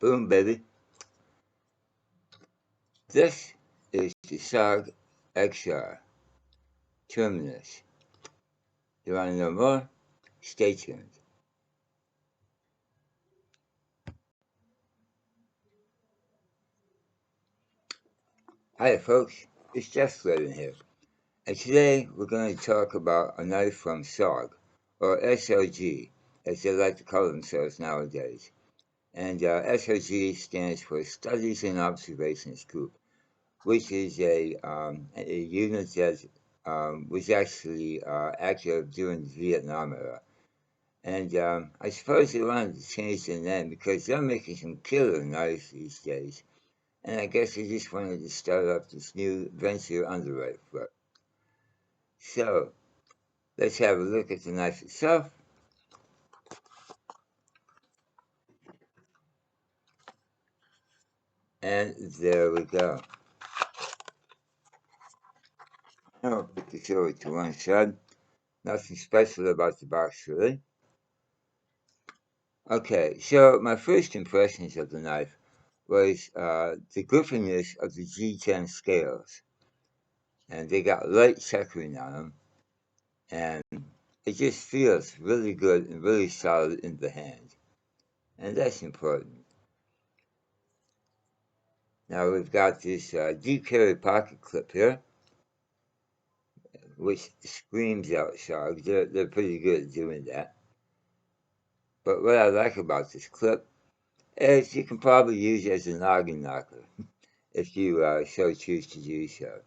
Boom, baby. This is the SOG XR Terminus. You want to know more? Stay tuned. Hi folks, it's Jeff Fredden here, and today we're going to talk about a knife from SOG, or SOG, as they like to call themselves nowadays. And SOG stands for Studies and Observations Group, which is a unit that was actually active during the Vietnam era. And I suppose they wanted to change the name because they're making some killer knives these days. And I guess they just wanted to start up this new venture on the right foot. So, let's have a look at the knife itself. And there we go. I'll put this over to one side. Nothing special about the box, really. Okay, so my first impressions of the knife was the gripiness of the G10 scales. And they got light checkering on them. And it just feels really good and really solid in the hand. And that's important. Now we've got this deep carry pocket clip here, which screams out SOG. They're pretty good at doing that. But what I like about this clip is you can probably use it as a noggin knocker if you so choose to do so.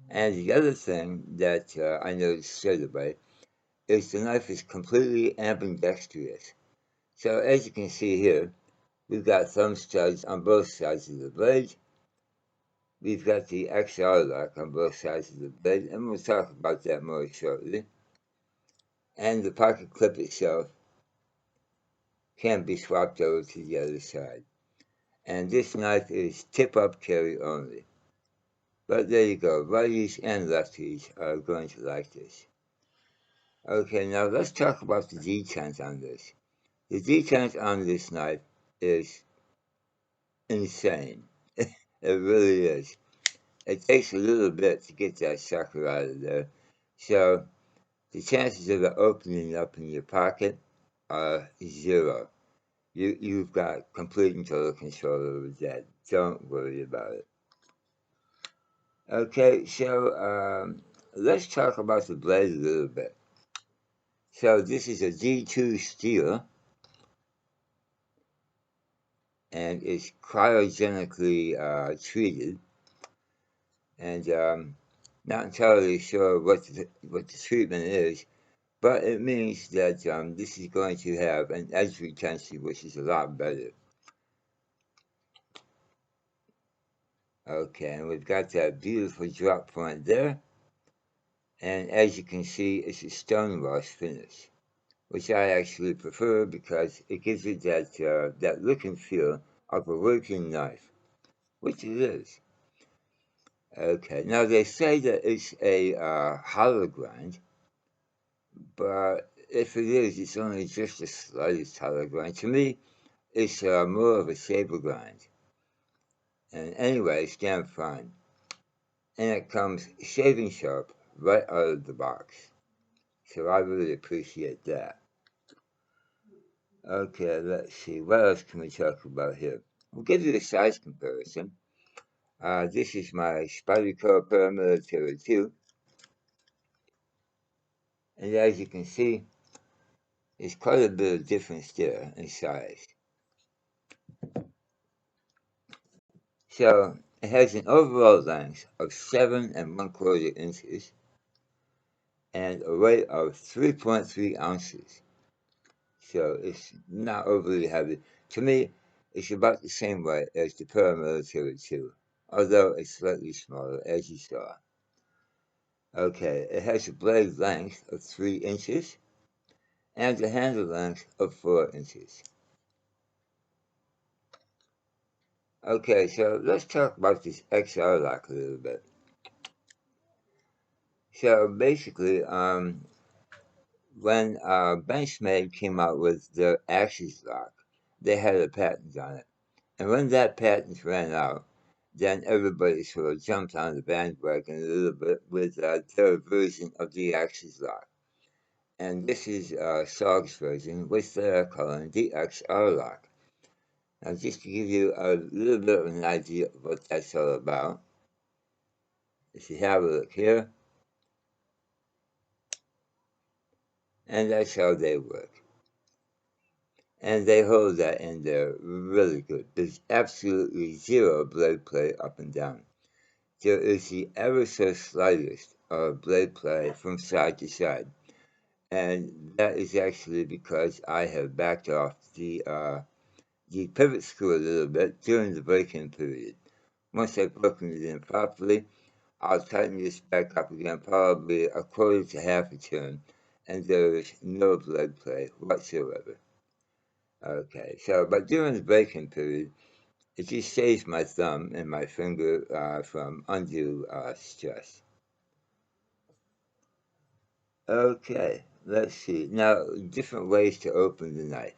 And the other thing that I noticed straight away is the knife is completely ambidextrous. So as you can see here, we've got thumb studs on both sides of the blade. We've got the XR lock on both sides of the blade, and we'll talk about that more shortly. And the pocket clip itself can be swapped over to the other side. And this knife is tip-up carry only. But there you go, righties and lefties are going to like this. Okay, now let's talk about the detents on this. The detent on this knife is insane. It really is. It takes a little bit to get that sucker out of there. So the chances of it opening up in your pocket are zero. You've got complete and total control over that. Don't worry about it. Okay, so let's talk about the blade a little bit. So this is a D2 steel, and it's cryogenically treated. And not entirely sure what the treatment is, but it means that this is going to have an edge retention, which is a lot better. Okay, and we've got that beautiful drop point there. And as you can see, it's a stone wash finish, which I actually prefer because it gives it that look and feel of a working knife, which it is. Okay, now they say that it's a hollow grind, but if it is, it's only just the slightest hollow grind. To me, it's more of a saber grind. And anyway, it's damn fine. And it comes shaving sharp right out of the box. So I really appreciate that. Okay, let's see. What else can we talk about here? We'll give you a size comparison. This is my Spyderco Paramilitary 2. And as you can see, there's quite a bit of difference there in size. So it has an overall length of 7 1/4 inches and a weight of 3.3 ounces. So it's not overly heavy. To me, it's about the same weight as the Paramilitary 2, although it's slightly smaller, as you saw. Okay, it has a blade length of 3 inches and a handle length of 4 inches. Okay, so let's talk about this XR lock a little bit. So basically, when Benchmade came out with the Axis lock, they had a patent on it. And when that patent ran out, then everybody sort of jumped on the bandwagon a little bit with their version of the axis lock. And this is SOG's version, which they're calling the XR lock. Now, just to give you a little bit of an idea of what that's all about, if you have a look here, and that's how they work. And they hold that in there really good. There's absolutely zero blade play up and down. There is the ever so slightest blade play from side to side. And that is actually because I have backed off the pivot screw a little bit during the break-in period. Once I've broken it in properly, I'll tighten this back up again, probably a quarter to half a turn, and there is no blade play whatsoever. Okay, so, but during the break-in period, it just saves my thumb and my finger from undue stress. Okay, let's see. Now, different ways to open the knife.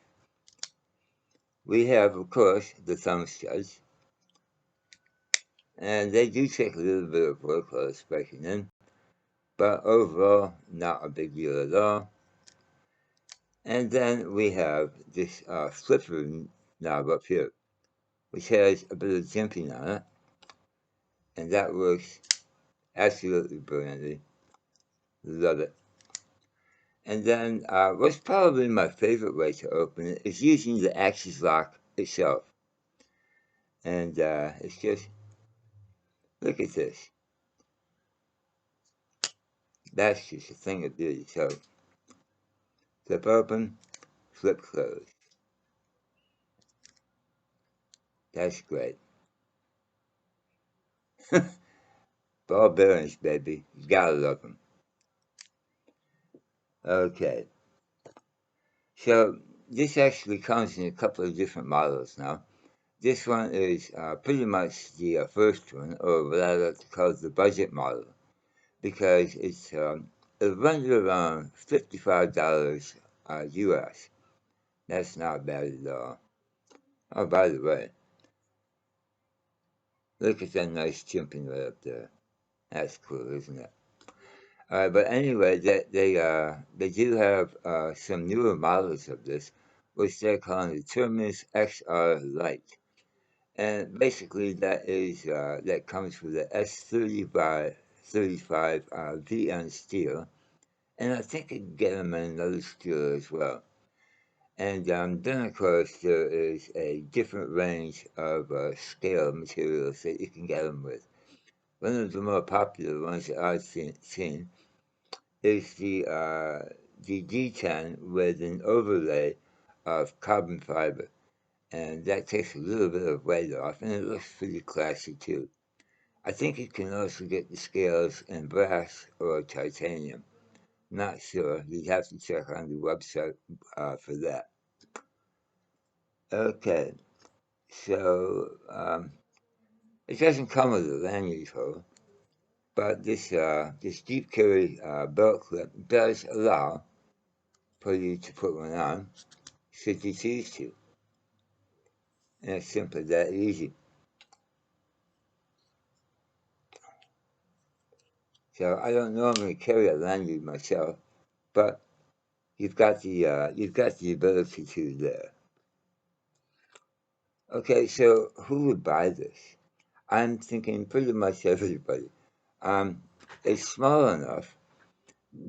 We have, of course, the thumb studs, and they do take a little bit of work while it's breaking in, but overall, not a big deal at all. And then we have this flipper knob up here, which has a bit of jimping on it, and that works absolutely brilliantly. Love it. And then what's probably my favorite way to open it is using the axis lock itself. And it's just, look at this. That's just a thing of beauty. So, flip open, flip close. That's great. Ball bearings, baby. You gotta love them. Okay. So, this actually comes in a couple of different models now. This one is pretty much the first one, or what I like to call the budget model, because it's it runs around $55 US. That's not bad at all. Oh, by the way, look at that nice chimping right up there. That's cool, isn't it? All right, but anyway, they do have some newer models of this, which they're calling the Terminus XR Lite, and basically that comes with the S30 by 35 VN steel, and I think you can get them in another steel as well. And then, of course, there is a different range of scale materials that you can get them with. One of the more popular ones that I've seen is the D10 with an overlay of carbon fiber. And that takes a little bit of weight off, and it looks pretty classy too. I think you can also get the scales in brass or titanium. Not sure. You'd have to check on the website for that. Okay, so it doesn't come with a lanyard hole, but this deep carry belt clip does allow for you to put one on should you choose to. And it's simply that easy. So I don't normally carry a lanyard myself, but you've got the ability to there. Okay, so who would buy this? I'm thinking pretty much everybody. It's small enough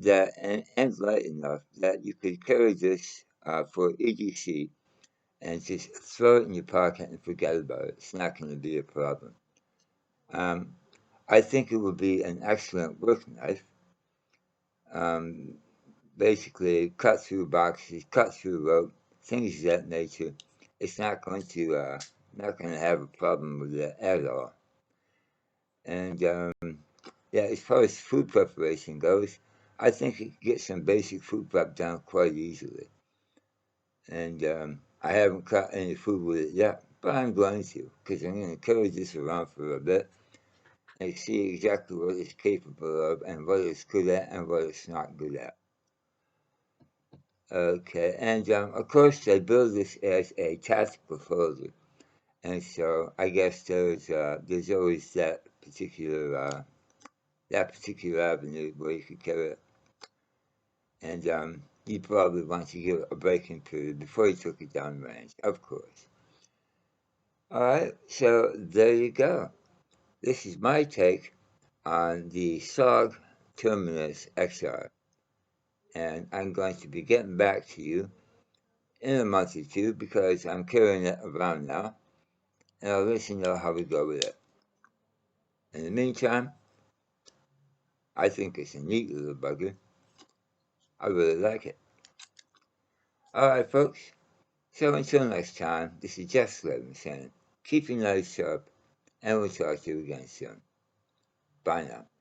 that and light enough that you could carry this for EDC and just throw it in your pocket and forget about it. It's not going to be a problem. I think it would be an excellent work knife. Basically, cut through boxes, cut through rope, things of that nature. It's not going to have a problem with it at all. And yeah, as far as food preparation goes, I think you can get some basic food prep done quite easily. And I haven't cut any food with it yet, but I'm going to, because I'm going to carry this around for a bit and see exactly what it's capable of and what it's good at and what it's not good at. Okay, and of course they build this as a tactical folder, And so I guess there's always that particular avenue where you could carry it. And you probably want to give it a braking period before you took it down range, of course. Alright, so there you go. This is my take on the SOG Terminus XR. And I'm going to be getting back to you in a month or two because I'm carrying it around now. And I'll let you know how we go with it. In the meantime, I think it's a neat little bugger. I really like it. Alright, folks. So until next time, this is Jeff Slavin saying, keep your nose sharp, and we'll talk to you again soon. Bye now.